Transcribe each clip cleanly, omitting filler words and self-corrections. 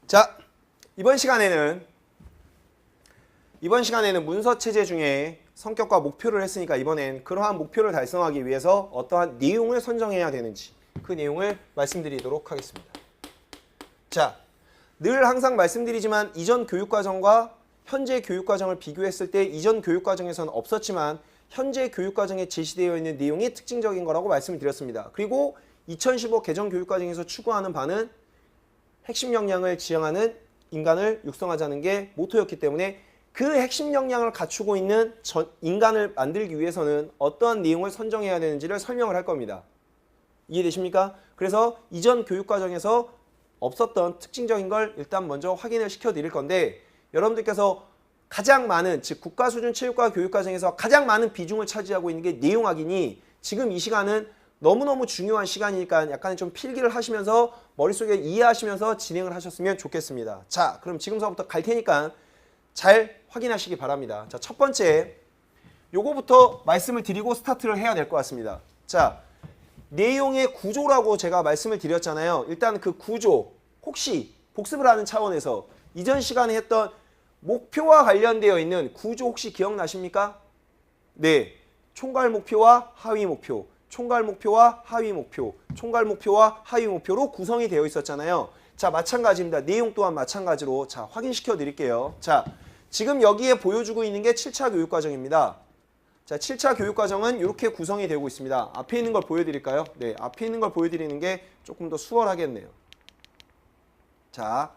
자, 이번 시간에는 문서 체제 중에 성격과 목표를 했으니까 이번엔 그러한 목표를 달성하기 위해서 어떠한 내용을 선정해야 되는지 그 내용을 말씀드리도록 하겠습니다. 자, 늘 항상 말씀드리지만 이전 교육과정과 현재 교육과정을 비교했을 때 이전 교육과정에서는 없었지만 현재 교육과정에 제시되어 있는 내용이 특징적인 거라고 말씀을 드렸습니다. 그리고 2015 개정 교육과정에서 추구하는 바는 핵심 역량을 지향하는 인간을 육성하자는 게 모토였기 때문에 그 핵심 역량을 갖추고 있는 인간을 만들기 위해서는 어떠한 내용을 선정해야 되는지를 설명을 할 겁니다. 이해되십니까? 그래서 이전 교육과정에서 없었던 특징적인 걸 일단 먼저 확인을 시켜 드릴 건데 여러분들께서 가장 많은, 즉 국가수준 체육과 교육과정에서 가장 많은 비중을 차지하고 있는 게 내용학이니 지금 이 시간은 너무너무 중요한 시간이니까 약간 좀 필기를 하시면서 머릿속에 이해하시면서 진행을 하셨으면 좋겠습니다. 자, 그럼 지금서부터 갈 테니까 잘 확인하시기 바랍니다. 자, 첫 번째 요거부터 말씀을 드리고 스타트를 해야 될 것 같습니다. 자, 내용의 구조라고 제가 말씀을 드렸잖아요. 일단 그 구조 혹시 복습을 하는 차원에서 이전 시간에 했던 목표와 관련되어 있는 구조 혹시 기억나십니까? 네, 총괄 목표와 하위 목표, 총괄 목표와 하위 목표, 총괄 목표와 하위 목표로 구성이 되어 있었잖아요. 자, 마찬가지입니다. 내용 또한 마찬가지로 자 확인시켜 드릴게요. 자, 지금 여기에 보여주고 있는 게 7차 교육과정입니다. 자, 7차 교육과정은 이렇게 구성이 되고 있습니다. 앞에 있는 걸 보여드릴까요? 네, 앞에 있는 걸 보여드리는 게 조금 더 수월하겠네요. 자,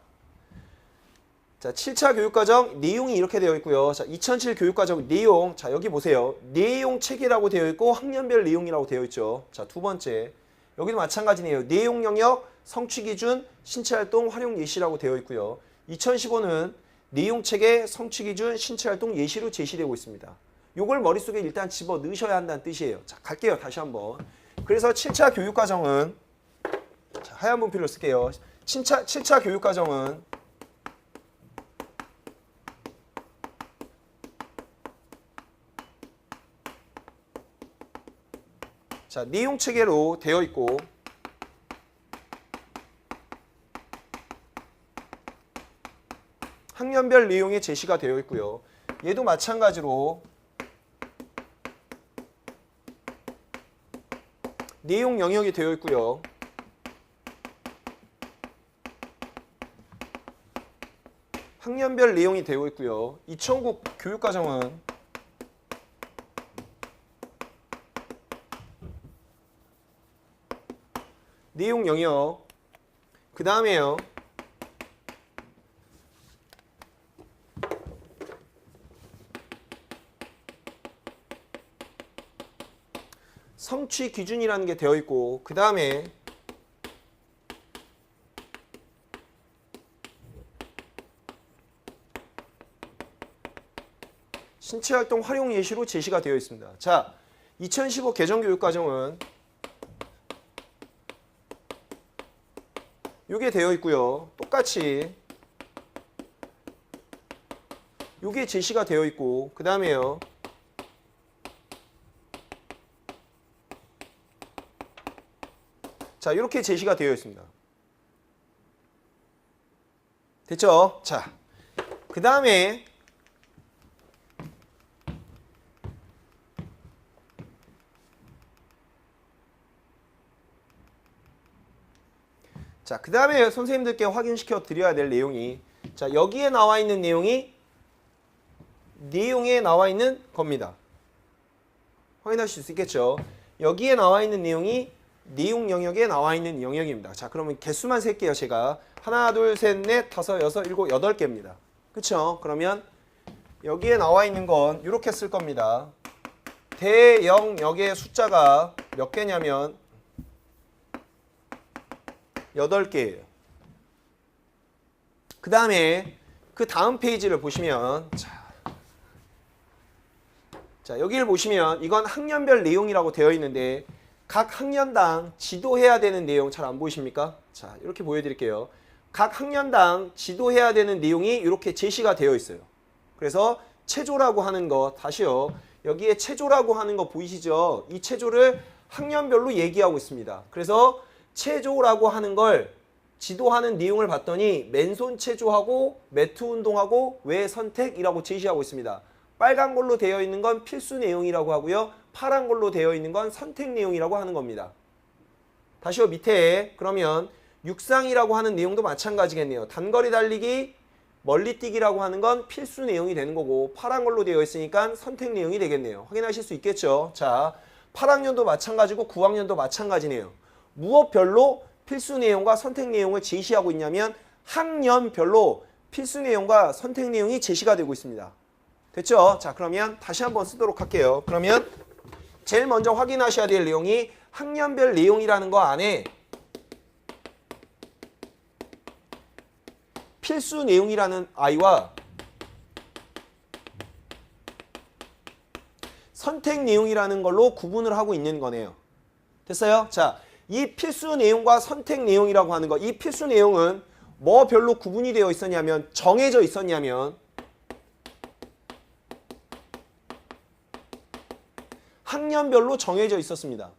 7차 교육과정 내용이 이렇게 되어 있고요. 자, 2007 교육과정 내용, 자 여기 보세요. 내용 체계라고 되어 있고 학년별 내용이라고 되어 있죠. 자, 두 번째 여기도 마찬가지네요. 내용 영역, 성취 기준, 신체 활동, 활용 예시라고 되어 있고요. 2015는 내용 체계, 성취 기준, 신체 활동 예시로 제시되고 있습니다. 요걸 머릿속에 일단 집어 넣으셔야 한다는 뜻이에요. 자, 갈게요. 다시 한번. 그래서 7차 교육과정은 자, 하얀 분필로 쓸게요. 7차 교육과정은 자, 내용 체계로 되어 있고 학년별 내용이 제시가 되어 있고요. 얘도 마찬가지로 내용 영역이 되어 있고요. 학년별 내용이 되어 있고요. 2009 교육과정은 내용 영역, 그 다음에요. 성취 기준이라는 게 되어 있고, 그 다음에 신체활동 활용 예시로 제시가 되어 있습니다. 자, 2015 개정교육과정은 요게 되어 있고요. 똑같이 요게 제시가 되어 있고 그 다음에요. 자, 이렇게 제시가 되어 있습니다. 됐죠? 자, 그 다음에 자, 그 다음에 선생님들께 확인시켜 드려야 될 내용이 자, 여기에 나와 있는 내용이 내용에 나와 있는 겁니다. 확인하실 수 있겠죠? 여기에 나와 있는 내용이 내용 영역에 나와 있는 영역입니다. 자, 그러면 개수만 셀게요. 제가 하나, 둘, 셋, 넷, 다섯, 여섯, 일곱, 여덟 개입니다. 그쵸? 그러면 여기에 나와 있는 건 이렇게 쓸 겁니다. 대영역의 숫자가 몇 개냐면 8개예요. 그 다음에 그 다음 페이지를 보시면 자, 여기를 보시면 이건 학년별 내용이라고 되어 있는데 각 학년당 지도해야 되는 내용 잘 안 보이십니까? 자, 이렇게 보여드릴게요. 각 학년당 지도해야 되는 내용이 이렇게 제시가 되어 있어요. 그래서 체조라고 하는 거 다시요. 여기에 체조라고 하는 거 보이시죠? 이 체조를 학년별로 얘기하고 있습니다. 그래서 체조라고 하는 걸 지도하는 내용을 봤더니 맨손 체조하고 매트 운동하고 외 선택이라고 제시하고 있습니다. 빨간 걸로 되어 있는 건 필수 내용이라고 하고요. 파란 걸로 되어 있는 건 선택 내용이라고 하는 겁니다. 다시요 밑에 그러면 육상이라고 하는 내용도 마찬가지겠네요. 단거리 달리기, 멀리뛰기라고 하는 건 필수 내용이 되는 거고 파란 걸로 되어 있으니까 선택 내용이 되겠네요. 확인하실 수 있겠죠. 자, 8학년도 마찬가지고 9학년도 마찬가지네요. 무엇별로 필수 내용과 선택 내용을 제시하고 있냐면 학년별로 필수 내용과 선택 내용이 제시가 되고 있습니다. 됐죠? 자, 그러면 다시 한번 쓰도록 할게요. 그러면 제일 먼저 확인하셔야 될 내용이 학년별 내용이라는 거 안에 필수 내용이라는 아이와 선택 내용이라는 걸로 구분을 하고 있는 거네요. 됐어요? 자, 이 필수 내용과 선택 내용이라고 하는 거, 이 필수 내용은 뭐 별로 구분이 되어 있었냐면 정해져 있었냐면 학년별로 정해져 있었습니다.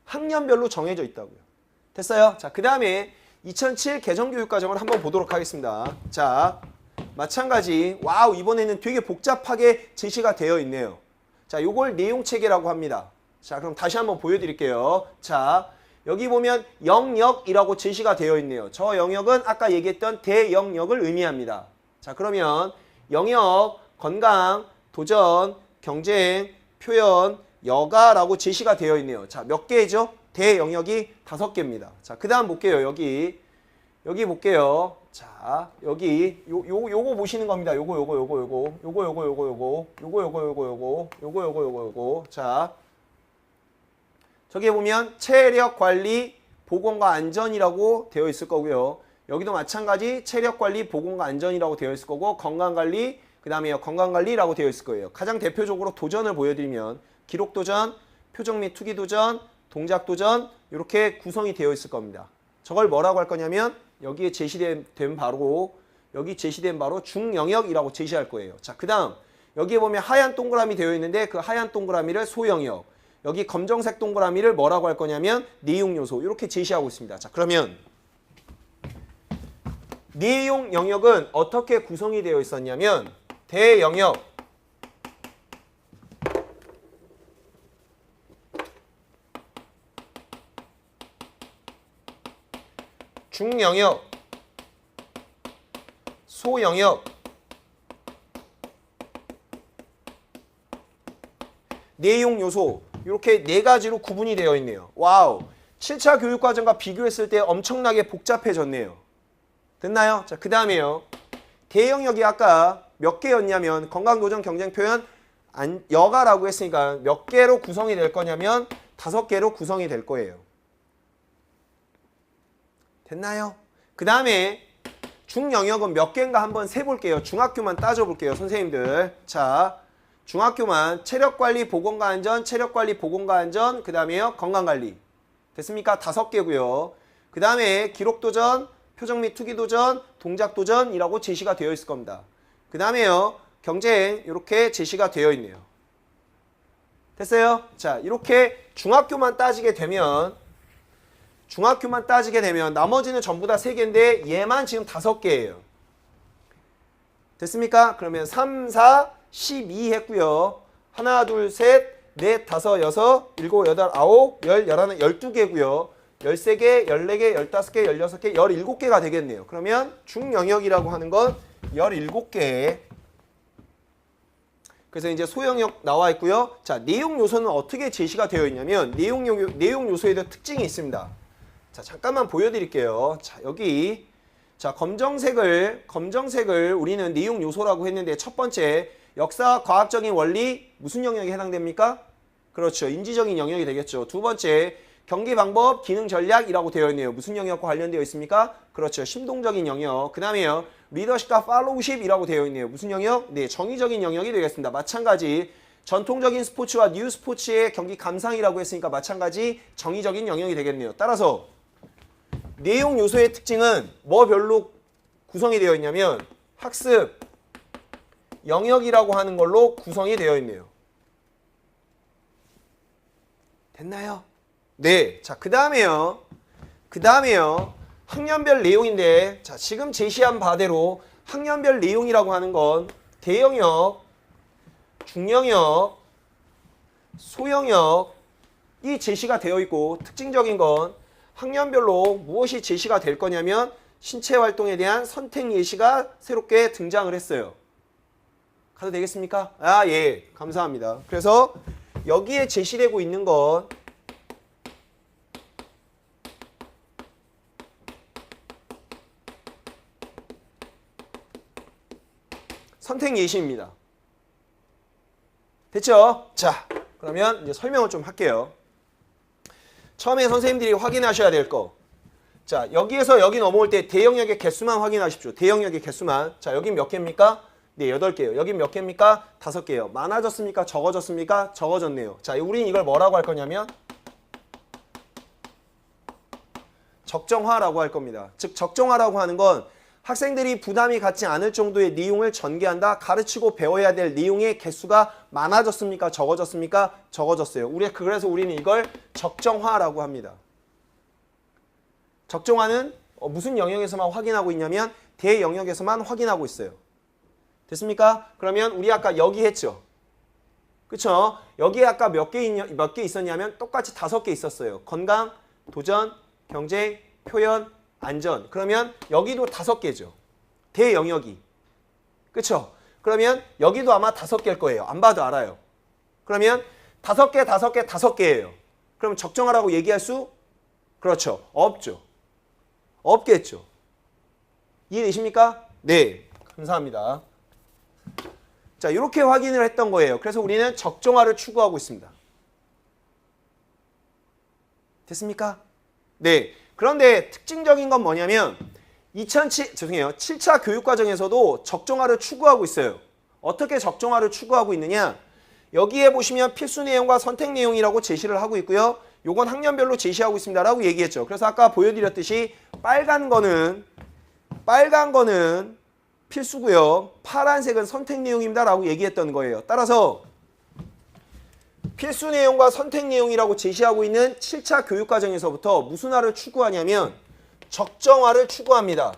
학년별로 정해져 있다고요. 됐어요? 자, 그 다음에 2007 개정교육과정을 한번 보도록 하겠습니다. 자, 마찬가지. 와우, 이번에는 되게 복잡하게 제시가 되어 있네요. 자, 요걸 내용체계라고 합니다. 자, 그럼 다시 한번 보여드릴게요. 자, 여기 보면 영역이라고 제시가 되어 있네요. 저 영역은 아까 얘기했던 대영역을 의미합니다. 자, 그러면 영역, 건강, 도전, 경쟁, 표현, 여가라고 제시가 되어 있네요. 자, 몇 개죠? 대영역이 5개입니다. 자, 그 다음 볼게요. 여기 볼게요. 자, 여기 요거 보시는 겁니다. 요거. 자, 저기 보면 체력 관리, 보건과 안전이라고 되어 있을 거고요. 여기도 마찬가지 체력 관리, 보건과 안전이라고 되어 있을 거고 건강 관리, 그다음에 건강 관리라고 되어 있을 거예요. 가장 대표적으로 도전을 보여드리면 기록 도전, 표정 및 투기 도전, 동작 도전 이렇게 구성이 되어 있을 겁니다. 저걸 뭐라고 할 거냐면 여기에 제시된 바로 중영역이라고 제시할 거예요. 자, 그다음 여기에 보면 하얀 동그라미 되어 있는데 그 하얀 동그라미를 소영역, 여기 검정색 동그라미를 뭐라고 할 거냐면 내용 요소 이렇게 제시하고 있습니다. 자, 그러면 내용 영역은 어떻게 구성이 되어 있었냐면 대영역, 중영역, 소영역, 내용 요소 이렇게 4가지로 구분이 되어 있네요. 와우, 7차 교육과정과 비교했을 때 엄청나게 복잡해졌네요. 됐나요? 자, 그 다음에요. 대영역이 아까 몇 개였냐면 건강도전, 경쟁표현, 여가라고 했으니까 몇 개로 구성이 될 거냐면 5개로 구성이 될 거예요. 됐나요? 그 다음에 중영역은 몇 개인가 한번 세볼게요. 중학교만 따져볼게요. 선생님들. 자, 중학교만 체력관리, 보건과 안전, 체력관리, 보건과 안전, 그 다음에요. 건강관리. 됐습니까? 5개고요. 그 다음에 기록도전, 표정 및 투기도전, 동작도전이라고 제시가 되어 있을 겁니다. 그 다음에요. 경쟁 이렇게 제시가 되어 있네요. 됐어요? 자, 이렇게 중학교만 따지게 되면 나머지는 전부 다 3개인데 얘만 지금 5개예요. 됐습니까? 그러면 3, 4, 12 했고요. 하나, 둘, 셋, 넷, 다섯, 여섯, 일곱, 여덟, 아홉, 열, 열하나, 12개고요. 13개, 14개, 15개, 16개, 17개가 되겠네요. 그러면 중영역이라고 하는 건 17개. 그래서 이제 소영역 나와 있고요. 자, 내용 요소는 어떻게 제시가 되어 있냐면 내용 요소에도 특징이 있습니다. 자, 잠깐만 보여드릴게요. 자, 여기 자 검정색을 우리는 내용 요소라고 했는데 첫 번째 역사, 과학적인 원리 무슨 영역에 해당됩니까? 그렇죠. 인지적인 영역이 되겠죠. 두 번째 경기 방법, 기능 전략이라고 되어 있네요. 무슨 영역과 관련되어 있습니까? 그렇죠. 심동적인 영역. 그 다음에요. 리더십과 팔로우십이라고 되어 있네요. 무슨 영역? 네, 정의적인 영역이 되겠습니다. 마찬가지 전통적인 스포츠와 뉴 스포츠의 경기 감상이라고 했으니까 마찬가지 정의적인 영역이 되겠네요. 따라서 내용 요소의 특징은 뭐 별로 구성이 되어 있냐면 학습 영역이라고 하는 걸로 구성이 되어 있네요. 됐나요? 네. 자, 그 다음에요. 학년별 내용인데 자, 지금 제시한 바대로 학년별 내용이라고 하는 건 대영역, 중영역, 소영역 이 제시가 되어 있고 특징적인 건 학년별로 무엇이 제시가 될 거냐면 신체 활동에 대한 선택 예시가 새롭게 등장을 했어요. 가도 되겠습니까? 아, 예. 감사합니다. 그래서 여기에 제시되고 있는 건 선택 예시입니다. 됐죠? 자, 그러면 이제 설명을 좀 할게요. 처음에 선생님들이 확인하셔야 될 거. 자, 여기에서 여기 넘어올 때 대영역의 개수만 확인하십시오. 대영역의 개수만. 자, 여긴 몇 개입니까? 네, 8개예요. 여긴 몇 개입니까? 5개예요. 많아졌습니까? 적어졌습니까? 적어졌네요. 자, 우린 이걸 뭐라고 할 거냐면 적정화라고 할 겁니다. 즉, 적정화라고 하는 건 학생들이 부담이 갖지 않을 정도의 내용을 전개한다. 가르치고 배워야 될 내용의 개수가 많아졌습니까? 적어졌습니까? 적어졌어요. 그래서 우리는 이걸 적정화라고 합니다. 적정화는 무슨 영역에서만 확인하고 있냐면 대영역에서만 확인하고 있어요. 됐습니까? 그러면 우리 아까 여기 했죠. 그쵸? 여기에 아까 몇 개 있었냐면 똑같이 5개 있었어요. 건강, 도전, 경쟁, 표현, 안전. 그러면 여기도 5개죠. 대영역이. 그쵸? 그러면 여기도 아마 5개일 거예요. 안 봐도 알아요. 그러면 5개, 5개, 5개예요. 그럼 적정하라고 얘기할 수? 그렇죠. 없죠. 없겠죠. 이해되십니까? 네. 감사합니다. 자, 이렇게 확인을 했던 거예요. 그래서 우리는 적정화를 추구하고 있습니다. 됐습니까? 네. 그런데 특징적인 건 뭐냐면 7차 교육과정에서도 적정화를 추구하고 있어요. 어떻게 적정화를 추구하고 있느냐? 여기에 보시면 필수 내용과 선택 내용이라고 제시를 하고 있고요. 요건 학년별로 제시하고 있습니다라고 얘기했죠. 그래서 아까 보여드렸듯이 빨간 거는 필수고요. 파란색은 선택 내용입니다라고 얘기했던 거예요. 따라서 필수 내용과 선택 내용이라고 제시하고 있는 7차 교육과정에서부터 무슨 화를 추구하냐면 적정화를 추구합니다.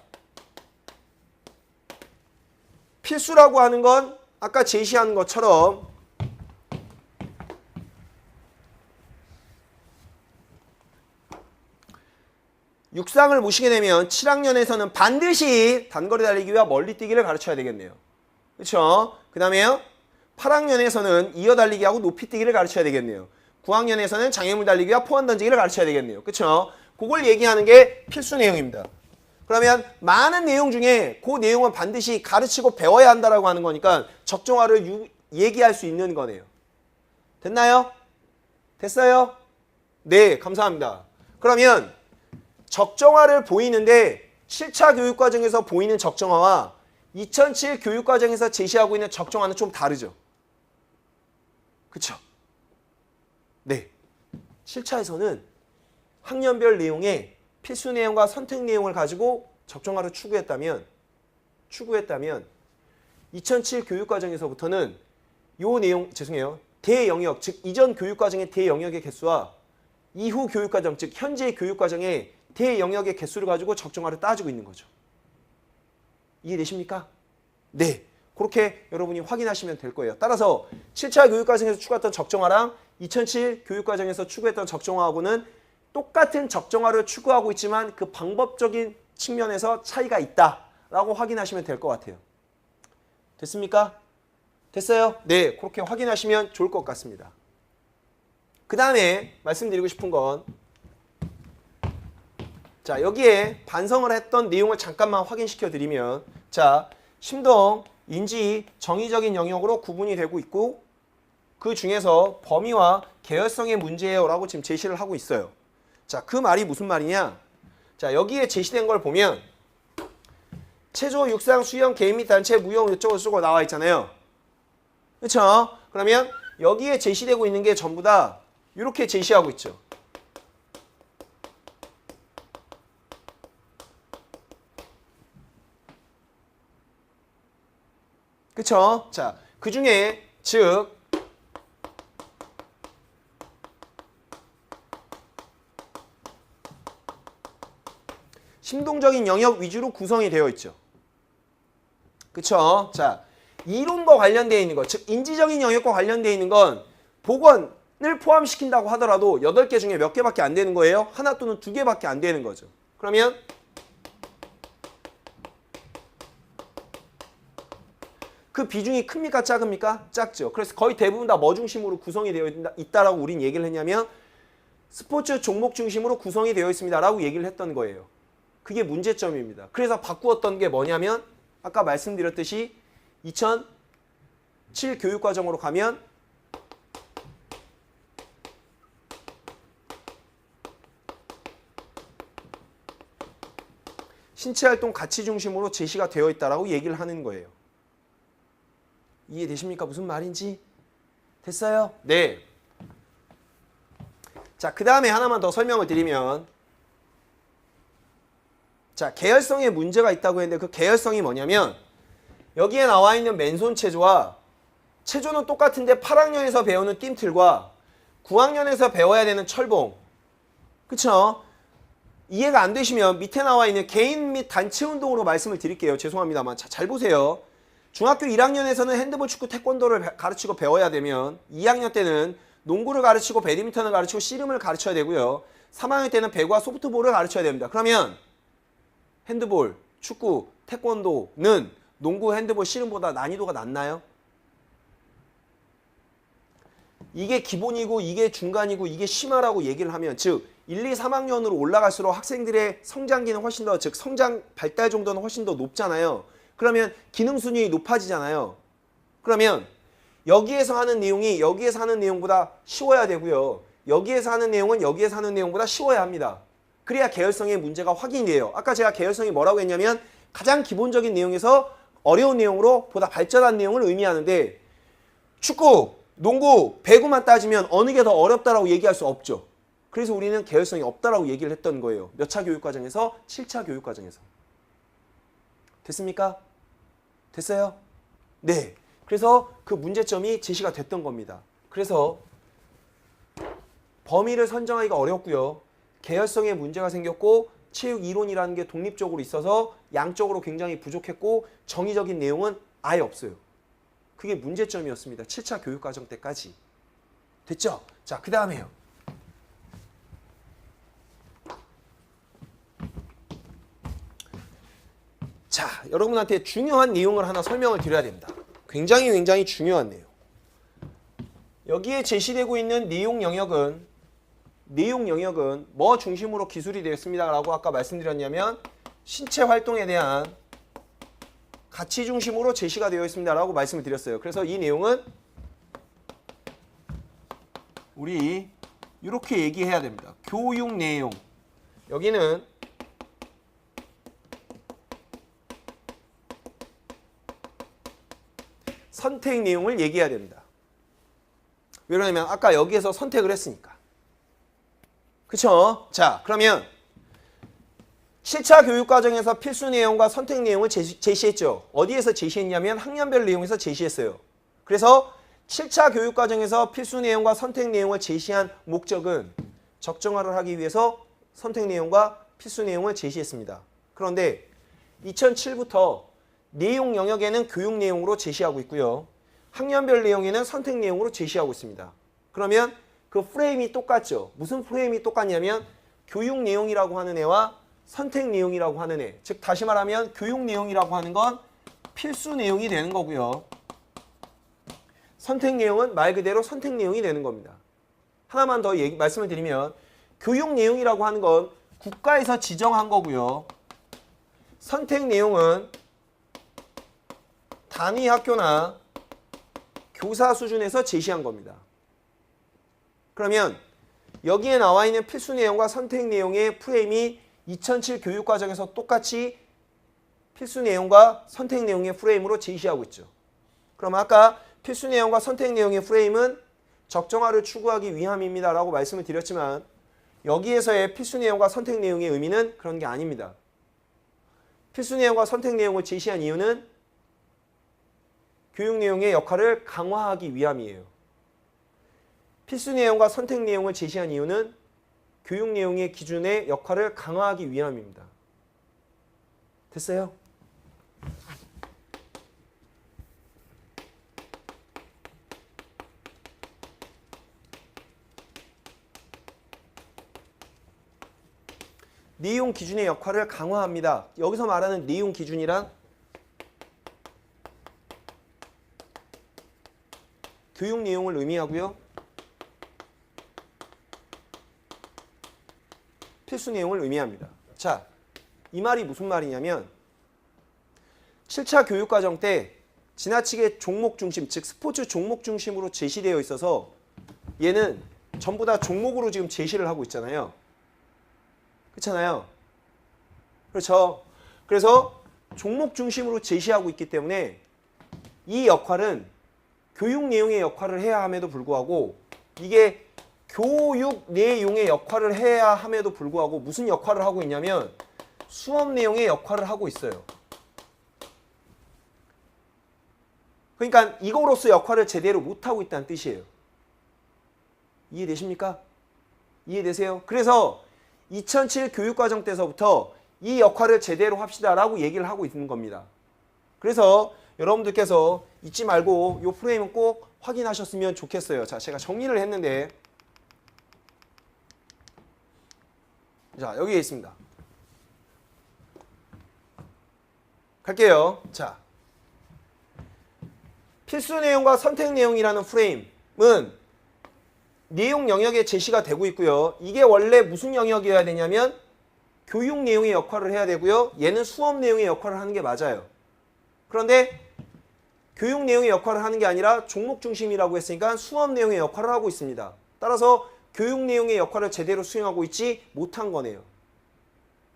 필수라고 하는 건 아까 제시한 것처럼 육상을 보시게 되면 7학년에서는 반드시 단거리 달리기와 멀리뛰기를 가르쳐야 되겠네요. 그렇죠? 그 다음에요. 8학년에서는 이어달리기하고 높이뛰기를 가르쳐야 되겠네요. 9학년에서는 장애물 달리기와 포환 던지기를 가르쳐야 되겠네요. 그렇죠? 그걸 얘기하는 게 필수 내용입니다. 그러면 많은 내용 중에 그 내용은 반드시 가르치고 배워야 한다라고 하는 거니까 적정화를 얘기할 수 있는 거네요. 됐나요? 됐어요? 네, 감사합니다. 그러면 적정화를 보이는데 7차 교육과정에서 보이는 적정화와 2007 교육과정에서 제시하고 있는 적정화는 좀 다르죠. 그쵸? 네. 7차에서는 학년별 내용의 필수 내용과 선택 내용을 가지고 적정화를 추구했다면 2007 교육과정에서부터는 대영역, 즉 이전 교육과정의 대영역의 개수와 이후 교육과정, 즉 현재 교육과정의 대영역의 개수를 가지고 적정화를 따지고 있는 거죠. 이해되십니까? 네. 그렇게 여러분이 확인하시면 될 거예요. 따라서 7차 교육과정에서 추구했던 적정화랑 2007 교육과정에서 추구했던 적정화하고는 똑같은 적정화를 추구하고 있지만 그 방법적인 측면에서 차이가 있다라고 확인하시면 될 것 같아요. 됐습니까? 됐어요? 네. 그렇게 확인하시면 좋을 것 같습니다. 그 다음에 말씀드리고 싶은 건 자, 여기에 반성을 했던 내용을 잠깐만 확인시켜 드리면 자, 심동, 인지, 정의적인 영역으로 구분이 되고 있고 그 중에서 범위와 계열성의 문제예요 라고 지금 제시를 하고 있어요. 자, 그 말이 무슨 말이냐? 자, 여기에 제시된 걸 보면 체조, 육상, 수영, 개인 및 단체, 무용 이쪽으로 쓰고 나와 있잖아요. 그렇죠? 그러면 여기에 제시되고 있는 게 전부 다 이렇게 제시하고 있죠. 그쵸? 자, 그 중에 즉 행동적인 영역 위주로 구성이 되어 있죠. 그쵸? 자, 이론과 관련되어 있는 것, 즉 인지적인 영역과 관련되어 있는 건 복원을 포함시킨다고 하더라도 8개 중에 몇 개밖에 안 되는 거예요? 하나 또는 2개밖에 안 되는 거죠. 그러면 그 비중이 큽니까? 작습니까? 작죠. 그래서 거의 대부분 다 뭐 중심으로 구성이 되어 있다라고 우린 얘기를 했냐면 스포츠 종목 중심으로 구성이 되어 있습니다라고 얘기를 했던 거예요. 그게 문제점입니다. 그래서 바꾸었던 게 뭐냐면 아까 말씀드렸듯이 2007 교육과정으로 가면 신체활동 가치 중심으로 제시가 되어 있다라고 얘기를 하는 거예요. 이해되십니까? 무슨 말인지? 됐어요? 네. 자, 그 다음에 하나만 더 설명을 드리면 자, 계열성에 문제가 있다고 했는데 그 계열성이 뭐냐면 여기에 나와 있는 맨손 체조와 체조는 똑같은데 8학년에서 배우는 뜀틀과 9학년에서 배워야 되는 철봉. 그쵸? 이해가 안 되시면 밑에 나와 있는 개인 및 단체 운동으로 말씀을 드릴게요. 죄송합니다만. 자, 잘 보세요. 중학교 1학년에서는 핸드볼, 축구, 태권도를 가르치고 배워야 되면 2학년 때는 농구를 가르치고 배드민턴을 가르치고 씨름을 가르쳐야 되고요. 3학년 때는 배구와 소프트볼을 가르쳐야 됩니다. 그러면 핸드볼, 축구, 태권도는 농구, 핸드볼, 씨름보다 난이도가 낮나요? 이게 기본이고 이게 중간이고 이게 심화라고 얘기를 하면 즉 1, 2, 3학년으로 올라갈수록 학생들의 성장기는 훨씬 더 즉 성장 발달 정도는 훨씬 더 높잖아요. 그러면 기능 순위이 높아지잖아요. 그러면 여기에서 하는 내용이 여기에서 하는 내용보다 쉬워야 되고요. 여기에서 하는 내용은 여기에서 하는 내용보다 쉬워야 합니다. 그래야 계열성의 문제가 확인이 돼요. 아까 제가 계열성이 뭐라고 했냐면 가장 기본적인 내용에서 어려운 내용으로 보다 발전한 내용을 의미하는데 축구, 농구, 배구만 따지면 어느 게 더 어렵다라고 얘기할 수 없죠. 그래서 우리는 계열성이 없다라고 얘기를 했던 거예요. 몇 차 교육과정에서? 7차 교육과정에서. 됐습니까? 됐어요? 네. 그래서 그 문제점이 제시가 됐던 겁니다. 그래서 범위를 선정하기가 어렵고요. 계열성에 문제가 생겼고 체육 이론이라는 게 독립적으로 있어서 양적으로 굉장히 부족했고 정의적인 내용은 아예 없어요. 그게 문제점이었습니다. 7차 교육과정 때까지. 됐죠? 자, 그 다음에요. 자, 여러분한테 중요한 내용을 하나 설명을 드려야 됩니다. 굉장히 중요한 내용. 여기에 제시되고 있는 내용 영역은 뭐 중심으로 기술이 되었습니다라고 아까 말씀드렸냐면 신체 활동에 대한 가치 중심으로 제시가 되어 있습니다라고 말씀을 드렸어요. 그래서 이 내용은 우리 이렇게 얘기해야 됩니다. 교육 내용. 여기는 선택 내용을 얘기해야 됩니다. 왜 그러냐면 아까 여기에서 선택을 했으니까. 그쵸? 자, 그러면 7차 교육과정에서 필수 내용과 선택 내용을 제시했죠. 어디에서 제시했냐면 학년별 내용에서 제시했어요. 그래서 7차 교육과정에서 필수 내용과 선택 내용을 제시한 목적은 적정화를 하기 위해서 선택 내용과 필수 내용을 제시했습니다. 그런데 2007부터 내용 영역에는 교육 내용으로 제시하고 있고요. 학년별 내용에는 선택 내용으로 제시하고 있습니다. 그러면 그 프레임이 똑같죠. 무슨 프레임이 똑같냐면 교육 내용이라고 하는 애와 선택 내용이라고 하는 애. 즉 다시 말하면 교육 내용이라고 하는 건 필수 내용이 되는 거고요. 선택 내용은 말 그대로 선택 내용이 되는 겁니다. 하나만 더 말씀을 드리면 교육 내용이라고 하는 건 국가에서 지정한 거고요. 선택 내용은 단위 학교나 교사 수준에서 제시한 겁니다. 그러면 여기에 나와 있는 필수 내용과 선택 내용의 프레임이 2007 교육과정에서 똑같이 필수 내용과 선택 내용의 프레임으로 제시하고 있죠. 그럼 아까 필수 내용과 선택 내용의 프레임은 적정화를 추구하기 위함입니다 라고 말씀을 드렸지만 여기에서의 필수 내용과 선택 내용의 의미는 그런 게 아닙니다. 필수 내용과 선택 내용을 제시한 이유는 교육 내용의 역할을 강화하기 위함이에요. 필수 내용과 선택 내용을 제시한 이유는 교육 내용의 기준의 역할을 강화하기 위함입니다. 됐어요? 내용 기준의 역할을 강화합니다. 여기서 말하는 내용 기준이란 교육 내용을 의미하고요. 필수 내용을 의미합니다. 자, 이 말이 무슨 말이냐면 7차 교육과정 때 지나치게 종목 중심, 즉 스포츠 종목 중심으로 제시되어 있어서 얘는 전부 다 종목으로 지금 제시를 하고 있잖아요. 그렇잖아요. 그렇죠. 그래서 종목 중심으로 제시하고 있기 때문에 이 역할은 교육 내용의 역할을 해야 함에도 불구하고 이게 교육 내용의 역할을 해야 함에도 불구하고 무슨 역할을 하고 있냐면 수업 내용의 역할을 하고 있어요. 그러니까 이거로서 역할을 제대로 못하고 있다는 뜻이에요. 이해되십니까? 이해되세요? 그래서 2007 교육과정 때서부터 이 역할을 제대로 합시다라고 얘기를 하고 있는 겁니다. 그래서 여러분들께서 잊지 말고 이 프레임은 꼭 확인하셨으면 좋겠어요. 자, 제가 정리를 했는데 자, 여기에 있습니다. 갈게요. 자, 필수 내용과 선택 내용이라는 프레임은 내용 영역에 제시가 되고 있고요. 이게 원래 무슨 영역이어야 되냐면 교육 내용의 역할을 해야 되고요. 얘는 수업 내용의 역할을 하는 게 맞아요. 그런데 교육 내용의 역할을 하는 게 아니라 종목 중심이라고 했으니까 수업 내용의 역할을 하고 있습니다. 따라서 교육 내용의 역할을 제대로 수행하고 있지 못한 거네요.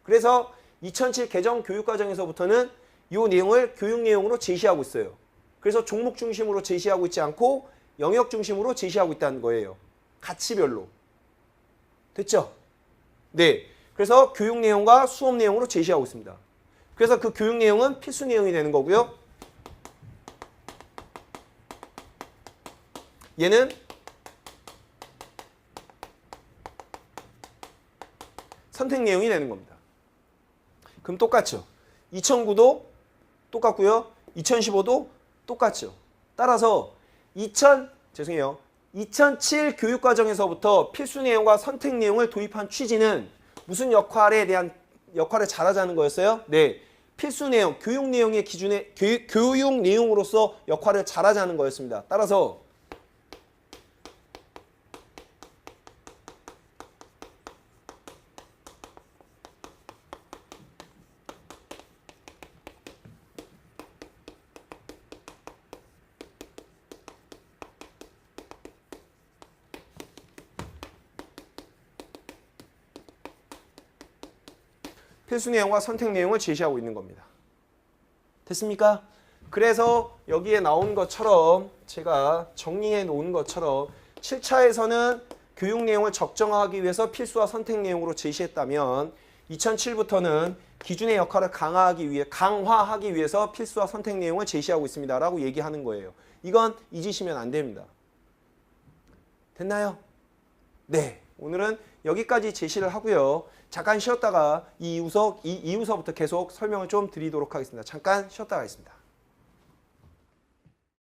그래서 2007 개정 교육과정에서부터는 이 내용을 교육 내용으로 제시하고 있어요. 그래서 종목 중심으로 제시하고 있지 않고 영역 중심으로 제시하고 있다는 거예요. 가치별로. 됐죠? 네. 그래서 교육 내용과 수업 내용으로 제시하고 있습니다. 그래서 그 교육 내용은 필수 내용이 되는 거고요. 얘는 선택 내용이 되는 겁니다. 그럼 똑같죠? 2009도 똑같고요. 2015도 똑같죠. 따라서 2007 교육과정에서부터 필수 내용과 선택 내용을 도입한 취지는 무슨 역할에 대한 역할을 잘하자는 거였어요? 네. 필수 내용, 교육 내용의 기준에 교육 내용으로서 역할을 잘하자는 거였습니다. 따라서 필수 내용과 선택 내용을 제시하고 있는 겁니다. 됐습니까? 그래서 여기에 나온 것처럼 제가 정리해 놓은 것처럼 7차에서는 교육 내용을 적정하기 위해서 필수와 선택 내용으로 제시했다면 2007부터는 기준의 역할을 강화하기 위해서 필수와 선택 내용을 제시하고 있습니다. 라고 얘기하는 거예요. 이건 잊으시면 안 됩니다. 됐나요? 네. 오늘은 여기까지 제시를 하고요. 잠깐 쉬었다가 이 이후서부터 계속 설명을 좀 드리도록 하겠습니다. 잠깐 쉬었다 가겠습니다.